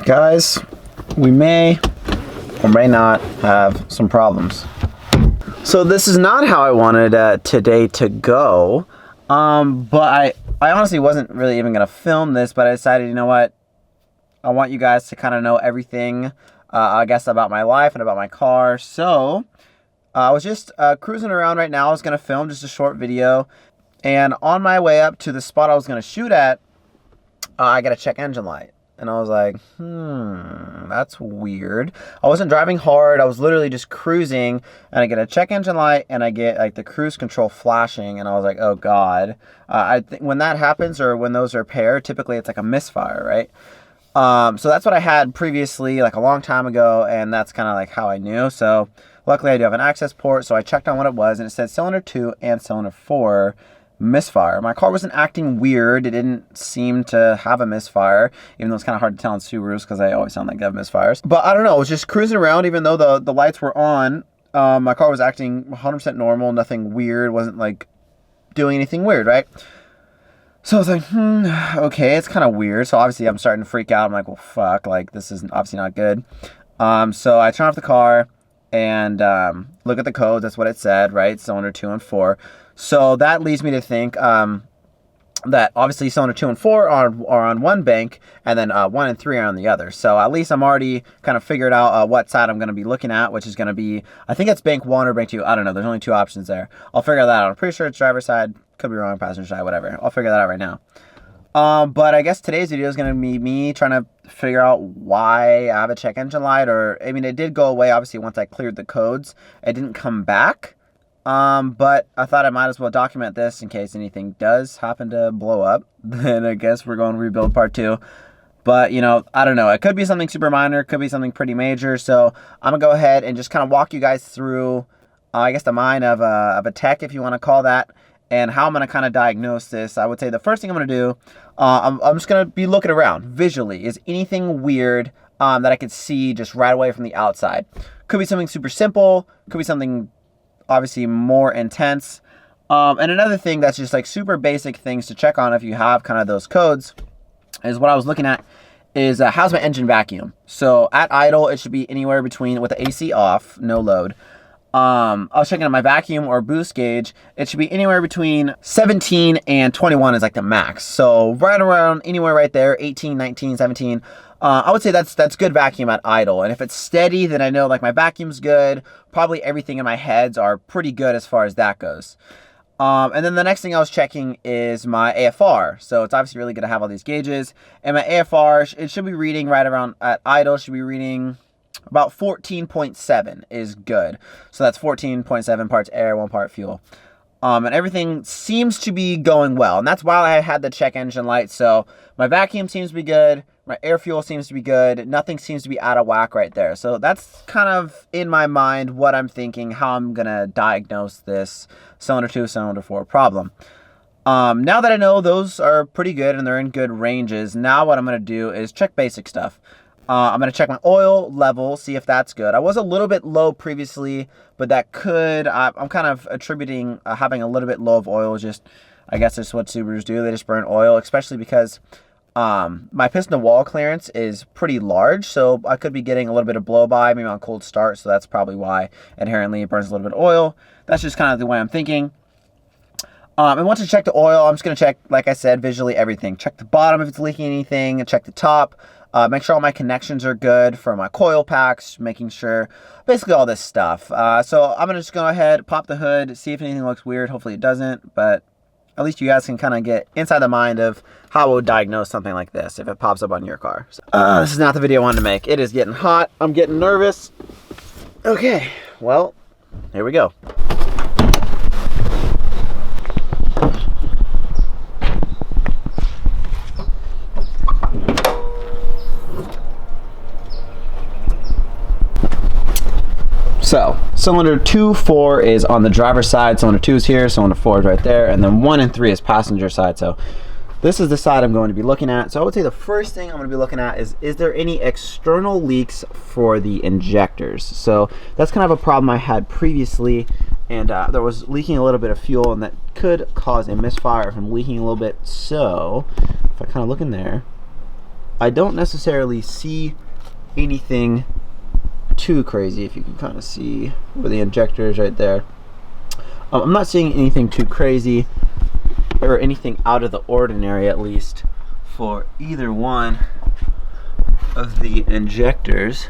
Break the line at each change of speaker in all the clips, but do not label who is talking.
Guys, we may or may not have some problems. So this is not how I wanted today to go, but I honestly wasn't really even gonna film this, but I decided, you know what, I want you guys to kind of know everything, I guess, about my life and about my car. So I was just cruising around right now. I was gonna film just a short video, and on my way up to the spot I was gonna shoot at, I got a check engine light. And I was like, that's weird. I wasn't driving hard. I was literally just cruising, and I get a check engine light, and I get like the cruise control flashing, and I was like, oh God. I think when that happens, or when those are paired, typically it's like a misfire, right? So that's what I had previously, like a long time ago, and that's kind of like how I knew. So luckily I do have an access port, so I checked on what it was, and it said cylinder 2 and cylinder 4 misfire. My car wasn't acting weird. It didn't seem to have a misfire, even though it's kind of hard to tell in Subarus because they always sound like they have misfires. But I don't know, I was just cruising around, even though the lights were on. My car was acting 100% normal, nothing weird, wasn't like doing anything weird, right? So I was like, okay, it's kind of weird. So obviously I'm starting to freak out. I'm like, well, fuck, like this is obviously not good. So I turn off the car and look at the codes. That's what it said, right? Cylinder 2 and 4. So that leads me to think that obviously cylinder 2 and 4 are on one bank, and then 1 and 3 are on the other. So at least I'm already kind of figured out what side I'm going to be looking at, which is going to be, I think it's bank 1 or bank 2. I don't know. There's only 2 options there. I'll figure that out. I'm pretty sure it's driver's side. Could be wrong, passenger side, whatever. I'll figure that out right now. But I guess today's video is going to be me trying to figure out why I have a check engine light, or, I mean, it did go away, obviously, once I cleared the codes. It didn't come back. But I thought I might as well document this in case anything does happen to blow up. Then I guess we're going to rebuild part 2. But, you know, I don't know. It could be something super minor. It could be something pretty major. So I'm going to go ahead and just kind of walk you guys through, I guess, the mind of a tech, if you want to call that, and how I'm going to kind of diagnose this. I would say the first thing I'm going to do, I'm just going to be looking around visually. Is anything weird that I could see just right away from the outside? Could be something super simple. Could be something obviously more intense. And another thing that's just like super basic things to check on if you have kind of those codes is what I was looking at is how's my engine vacuum? So at idle, it should be anywhere between, with the AC off, no load. I was checking on my vacuum or boost gauge. It should be anywhere between 17 and 21 is like the max. So right around anywhere right there, 18, 19, 17. I would say that's good vacuum at idle. And if it's steady, then I know like my vacuum's good. Probably everything in my heads are pretty good as far as that goes. And then the next thing I was checking is my AFR. So it's obviously really good to have all these gauges. And my AFR, it should be reading right around at idle, should be reading about 14.7 is good. So that's 14.7 parts air, 1 part fuel. And everything seems to be going well. And that's why I had the check engine light. So my vacuum seems to be good. My air fuel seems to be good. Nothing seems to be out of whack right there. So that's kind of in my mind what I'm thinking, how I'm going to diagnose this cylinder 2, cylinder 4 problem. Now that I know those are pretty good and they're in good ranges, now what I'm going to do is check basic stuff. I'm going to check my oil level, see if that's good. I was a little bit low previously, but that could, I'm kind of attributing having a little bit low of oil, just, I guess that's what Subarus do. They just burn oil, especially because my piston to wall clearance is pretty large, so I could be getting a little bit of blow by, maybe on cold start, so that's probably why inherently it burns a little bit of oil. That's just kind of the way I'm thinking. And once I check the oil, I'm just going to check, like I said, visually everything. Check the bottom if it's leaking anything, and check the top. Make sure all my connections are good for my coil packs, making sure, basically all this stuff. So I'm going to just go ahead, pop the hood, see if anything looks weird. Hopefully it doesn't, but at least you guys can kind of get inside the mind of how I would diagnose something like this if it pops up on your car. So, this is not the video I wanted to make. It is getting hot. I'm getting nervous. Okay, well, here we go. So, cylinder 2, 4 is on the driver's side, cylinder 2 is here, cylinder 4 is right there, and then 1 and 3 is passenger side. So this is the side I'm going to be looking at. So I would say the first thing I'm going to be looking at is there any external leaks for the injectors? So that's kind of a problem I had previously, and there was leaking a little bit of fuel, and that could cause a misfire from leaking a little bit. So if I kind of look in there, I don't necessarily see anything too crazy. If you can kind of see where the injector is right there. I'm not seeing anything too crazy or anything out of the ordinary, at least for either one of the injectors.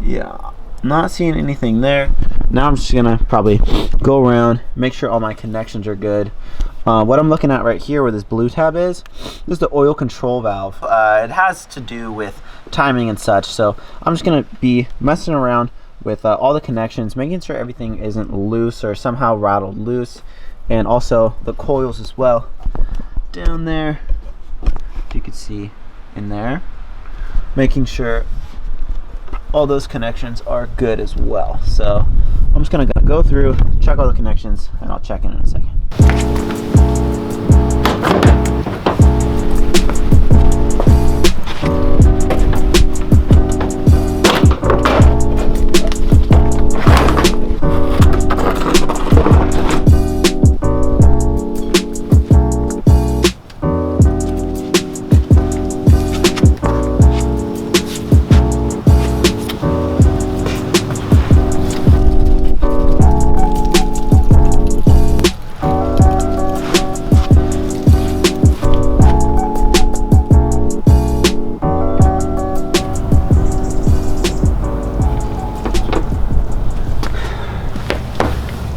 Yeah, not seeing anything there. Now I'm just gonna probably go around, make sure all my connections are good. What I'm looking at right here where this blue tab is, this is the oil control valve. It has to do with timing and such, so I'm just gonna be messing around with all the connections, making sure everything isn't loose or somehow rattled loose, and also the coils as well down there, you can see in there, making sure all those connections are good as well. So I'm just gonna go through, check all the connections, and I'll check in a second.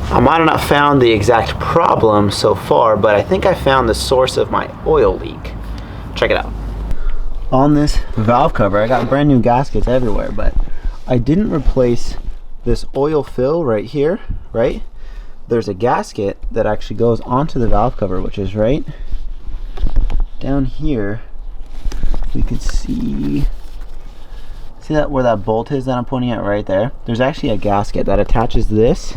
I might have not found the exact problem so far, but I think I found the source of my oil leak. Check it out. On this valve cover, I got brand new gaskets everywhere, but I didn't replace this oil fill right here, right? There's a gasket that actually goes onto the valve cover, which is right down here. We can see that where that bolt is that I'm pointing at right there? There's actually a gasket that attaches this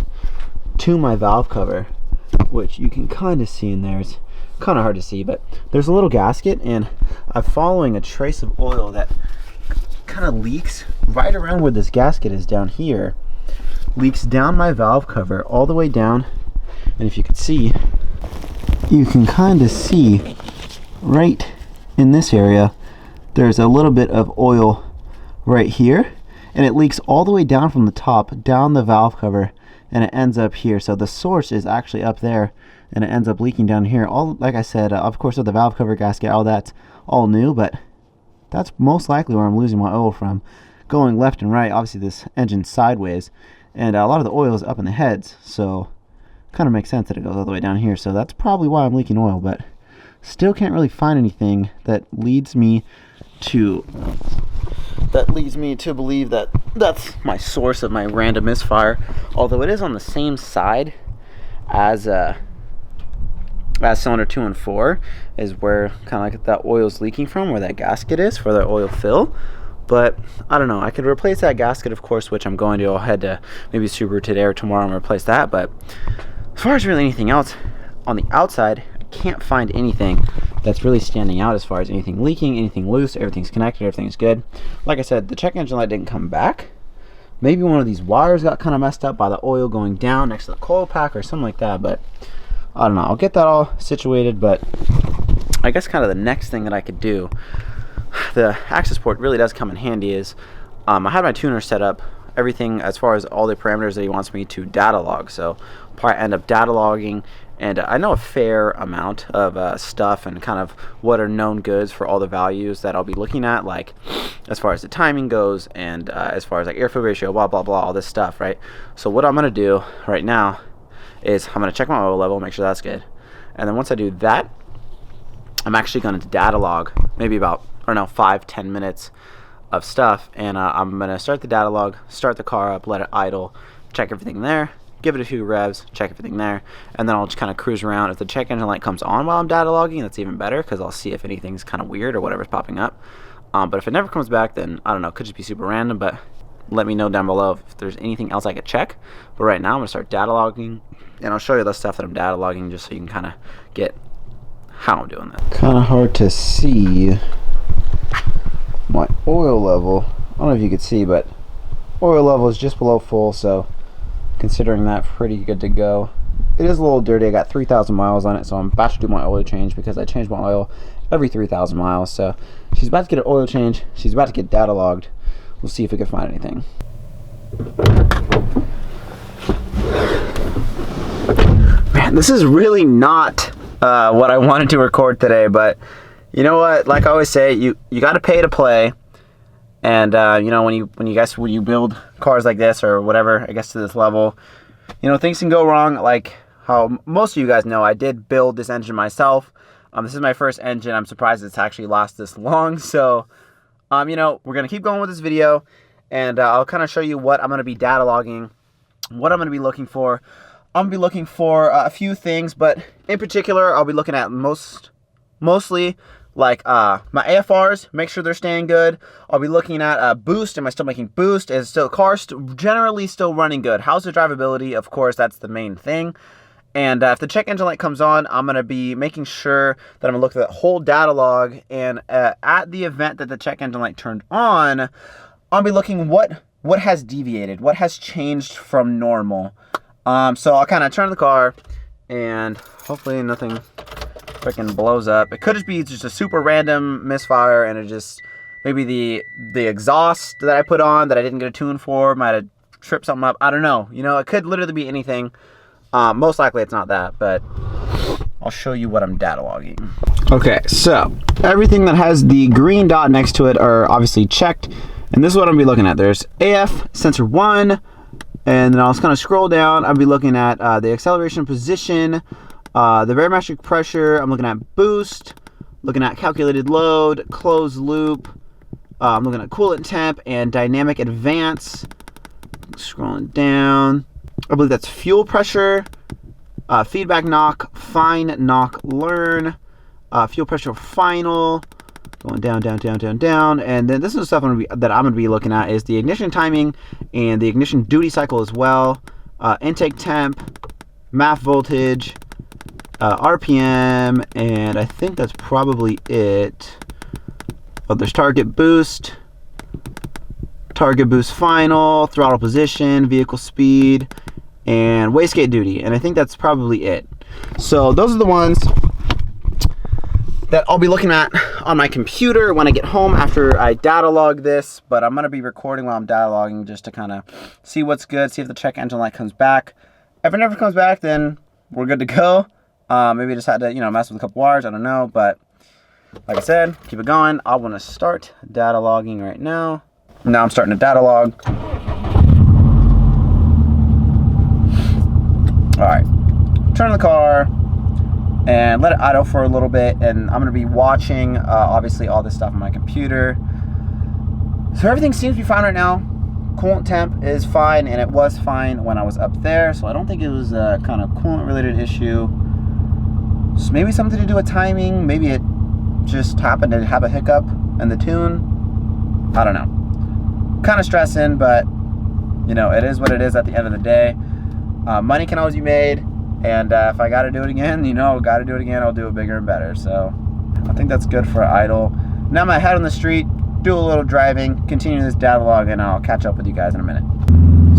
to my valve cover, which you can kind of see in there. It's kind of hard to see, but there's a little gasket, and I'm following a trace of oil that kind of leaks right around where this gasket is down here, leaks down my valve cover all the way down. And if you could see, you can kind of see right in this area there's a little bit of oil right here, and it leaks all the way down from the top down the valve cover, and it ends up here. So the source is actually up there, and it ends up leaking down here. All, like I said, of course with the valve cover gasket, all that's all new, but that's most likely where I'm losing my oil from, going left and right. Obviously this engine's sideways, and a lot of the oil is up in the heads, so kind of makes sense that it goes all the way down here. So that's probably why I'm leaking oil, but still can't really find anything that leads me to believe that that's my source of my random misfire, although it is on the same side as cylinder 2 and 4 is where kind of like that oil's leaking from, where that gasket is for the oil fill. But I don't know, I could replace that gasket, of course, which I'm going to. I'll head to maybe Subaru today or tomorrow and replace that. But as far as really anything else on the outside, I can't find anything that's really standing out as far as anything leaking, anything loose. Everything's connected, everything's good. Like I said, the check engine light didn't come back. Maybe one of these wires got kind of messed up by the oil going down next to the coil pack or something like that, but I don't know. I'll get that all situated, but I guess kind of the next thing that I could do, the access port really does come in handy, is I had my tuner set up, everything as far as all the parameters that he wants me to data log. So I'll probably end up data logging, and I know a fair amount of stuff and kind of what are known goods for all the values that I'll be looking at, like as far as the timing goes, and as far as like air-fuel ratio, blah blah blah, all this stuff, right? So what I'm gonna do right now is I'm gonna check my oil level, make sure that's good, and then once I do that, I'm actually going to data log maybe about, I don't know, 5-10 minutes of stuff, and I'm gonna start the data log, start the car up, let it idle, check everything there, give it a few revs, check everything there, and then I'll just kind of cruise around. If the check engine light comes on while I'm data logging, that's even better, because I'll see if anything's kind of weird or whatever's popping up. But if it never comes back, then I don't know, it could just be super random. But let me know down below if there's anything else I could check. But right now I'm gonna start data logging, and I'll show you the stuff that I'm data logging just so you can kind of get how I'm doing that. Kind of hard to see my oil level. I don't know if you could see, but oil level is just below full, so considering that, pretty good to go. It is a little dirty. I got 3,000 miles on it, so I'm about to do my oil change because I changed my oil every 3,000 miles. So she's about to get an oil change. She's about to get data logged. We'll see if we can find anything. Man, this is really not what I wanted to record today, but you know what? Like I always say, you got to pay to play. And you know, when you build cars like this or whatever, I guess to this level, you know, things can go wrong. Like how most of you guys know, I did build this engine myself. This is my first engine. I'm surprised it's actually last this long. So, you know, we're gonna keep going with this video, and I'll kind of show you what I'm gonna be data logging, what I'm gonna be looking for. I'm gonna be looking for a few things, but in particular, I'll be looking at mostly like my AFRs, make sure they're staying good. I'll be looking at boost. Am I still making boost? Is still car generally still running good? How's the drivability? Of course, that's the main thing. And if the check engine light comes on, I'm gonna be making sure that I'm gonna look at that whole data log. And at the event that the check engine light turned on, I'll be looking what has deviated, what has changed from normal. So I'll kind of turn the car, and hopefully nothing freaking blows up. It could just be just a super random misfire, and it just maybe the exhaust that I put on that I didn't get a tune for might have tripped something up. I don't know. You know, it could literally be anything. Most likely it's not that, but I'll show you what I'm data logging. Okay, so everything that has the green dot next to it are obviously checked, and this is what I'm gonna be looking at. There's AF sensor 1, and then I'll just kind of scroll down. I'll be looking at the acceleration position, the barometric pressure. I'm looking at boost, looking at calculated load, closed loop. I'm looking at coolant temp and dynamic advance. Scrolling down, I believe that's fuel pressure, feedback knock, fine knock learn, fuel pressure final. Going down, down, down, down, down, and then this is the stuff that I'm gonna be looking at is the ignition timing and the ignition duty cycle as well. Intake temp, MAF voltage, RPM, and I think that's probably it. Oh, there's target boost final, throttle position, vehicle speed, and wastegate duty, and I think that's probably it. So those are the ones that I'll be looking at on my computer when I get home after I data log this, but I'm gonna be recording while I'm data logging just to kind of see what's good, see if the check engine light comes back. If it never comes back, then we're good to go. Maybe I just had to, you know, mess with a couple wires, I don't know, but like I said, keep it going. I wanna start data logging right now. Now I'm starting to data log. All right, turn the car and let it idle for a little bit, and I'm gonna be watching obviously all this stuff on my computer. So everything seems to be fine right now. Coolant temp is fine, and it was fine when I was up there, so I don't think it was a kind of coolant related issue. So maybe something to do with timing, maybe it just happened to have a hiccup in the tune. I don't know. Kind of stressing, but you know, it is what it is at the end of the day. Money can always be made. And if I got to do it again, you know, got to do it again, I'll do it bigger and better. So I think that's good for idle. Now I'm going to head on the street, do a little driving, continue this data log, and I'll catch up with you guys in a minute.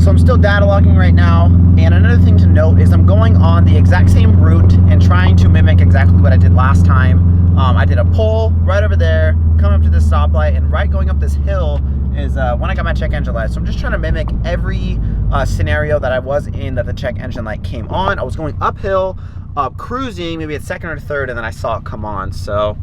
So I'm still data logging right now. And another thing to note is I'm going on the exact same route and trying to mimic exactly what I did last time. I did a pull right over there, come up to this stoplight, and right going up this hill is when I got my check engine light. So I'm just trying to mimic every scenario that I was in that the check engine light came on. I was going uphill, cruising, maybe at second or third, and then I saw it come on. So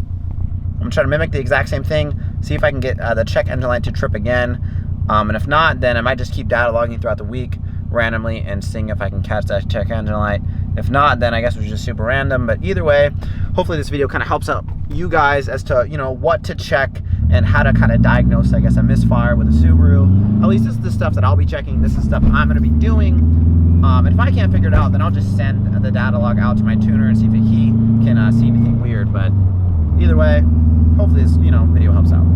I'm trying to mimic the exact same thing, see if I can get the check engine light to trip again. And if not, then I might just keep data logging throughout the week randomly and seeing if I can catch that check engine light. If not, then I guess it was just super random. But either way, hopefully this video kind of helps out you guys as to, you know, what to check and how to kind of diagnose, I guess, a misfire with a Subaru. At least this is the stuff that I'll be checking. This is stuff I'm going to be doing. And if I can't figure it out, then I'll just send the data log out to my tuner and see if he can see anything weird. But either way, hopefully this, you know, video helps out.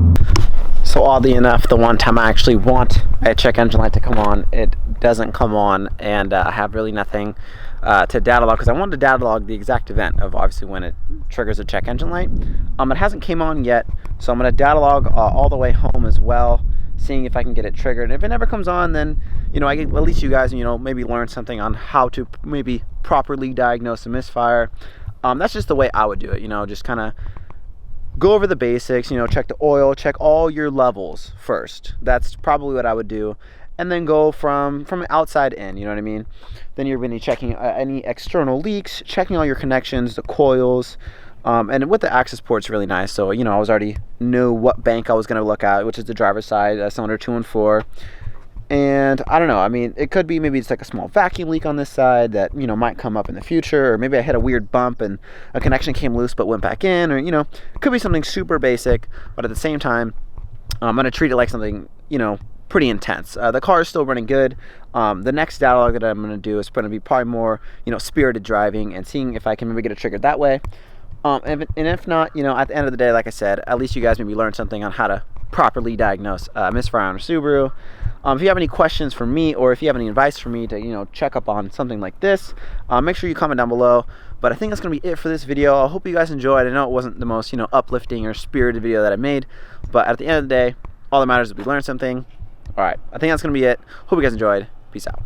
So oddly enough, the one time I actually want a check engine light to come on, it doesn't come on, and I have really nothing to data log, because I wanted to data log the exact event of obviously when it triggers a check engine light. It hasn't came on yet, so I'm going to data log all the way home as well, seeing if I can get it triggered. And if it never comes on, then, you know, I get, at least you guys, you know, maybe learn something on how to maybe properly diagnose a misfire. That's just the way I would do it, you know, just kind of go over the basics, you know, check the oil, check all your levels first. That's probably what I would do. And then go from outside in, you know what I mean? Then you're going to be checking any external leaks, checking all your connections, the coils. And with the access port, it's really nice. So, you know, I was already knew what bank I was going to look at, which is the driver's side, cylinder 2 and 4. And I don't know, I mean, it could be maybe it's like a small vacuum leak on this side that, you know, might come up in the future, or maybe I hit a weird bump and a connection came loose but went back in, or, you know, it could be something super basic, but at the same time, I'm going to treat it like something, you know, pretty intense. The car is still running good. The next dialogue that I'm going to do is going to be probably more, you know, spirited driving and seeing if I can maybe get it triggered that way. And if not, you know, at the end of the day, like I said, at least you guys maybe learned something on how to properly diagnose misfire on a Subaru. If you have any questions for me, or if you have any advice for me to, you know, check up on something like this, make sure you comment down below. But I think that's going to be it for this video. I hope you guys enjoyed. I know it wasn't the most, you know, uplifting or spirited video that I made, but at the end of the day, all that matters is we learned something. All right, I think that's going to be it. Hope you guys enjoyed. Peace out.